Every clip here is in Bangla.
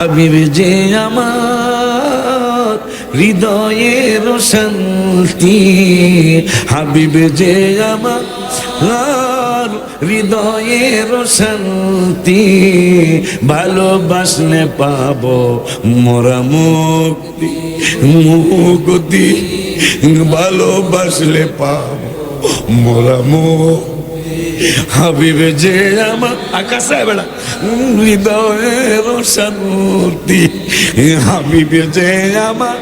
হাবিব যে আমার হৃদয়ের শান্তি, হাবিব যে আমার হৃদয়ের শান্তি, ভালোবাসলে পাবো মোরা মুক্তি মুক্তি, ভালোবাসলে পাবো মোরা মুক্তি। হাবিব যে আমার আকাশে বেড়া হৃদয়ের শান্তি, হাবিব যে আমার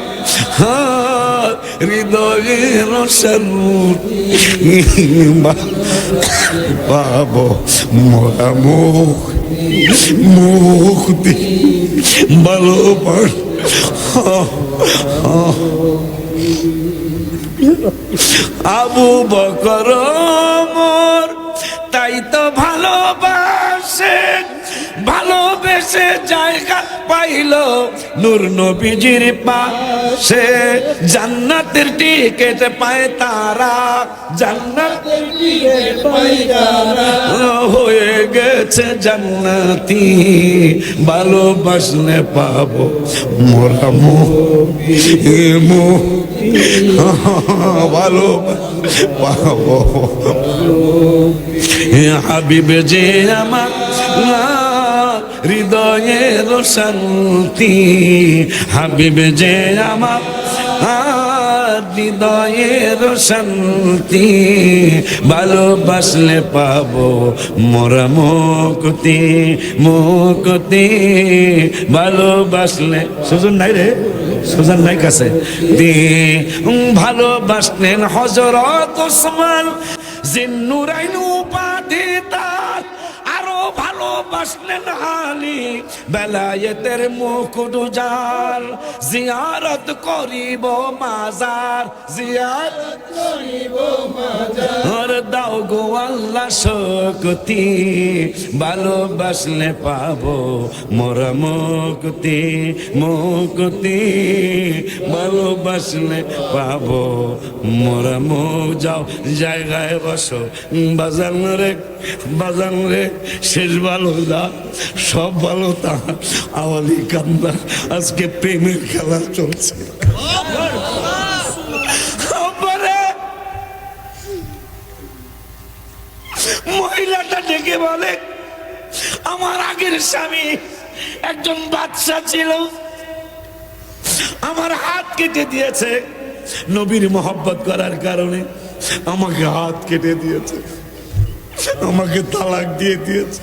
হৃদয়ের শান্তি, পাবো মোরা মুক্তি ভালোবাস। আবু বকর ওমর তাই তো ভালোবাসে, ভালোবেসে জায়গা পাইল নূর নবীজির পাশে। জান্নাতের টিকিট পায় তারা, জান্নাতের টিকিট পায় তারা, হয়ে গেছে জান্নাতি, ভালোবাসলে পাবো মোরা ভালো পাবো। হাবিব যে আমার হৃদয়ের শান্তি, হাবিব যে আমার হৃদয়ের শান্তি, ভালোবাসলে পাবো মোরা মুক্তি মুক্তি, ভালোবাসলে। সুজন নাই রে, সুজন নাই কাছে দি। ভালোবাসলেন হযরত ওসমান জিন্নুরাইন উপাধি তার, আরো ভালোবাসলেন আলী বেলায়েতের মুকুট যার। জিয়ারত করিব মাজার, জিয়ারত করিব মাজার, দাও গো আল্লাহ শক্তি, ভালোবাসলে পাবো মোরা মুক্তি মুক্তি, ভালোবাসলে পাবো মোরা মুক্তি। যাও জায়গায় বসো, বাজান রে বাজান রে, শেষ ভালো দা সব ভালো তা আওয়ালি কান্দা, আজকে প্রেমের খেলা চলছে। মহিলাটা ডেকে বলে, আমার আগের স্বামী একজন বাদশা ছিল, আমার হাত কেটে দিয়েছে, নবীর মহব্বত করার কারণে আমাকে হাত কেটে দিয়েছে, আমাকে তালাক দিয়ে দিয়েছে।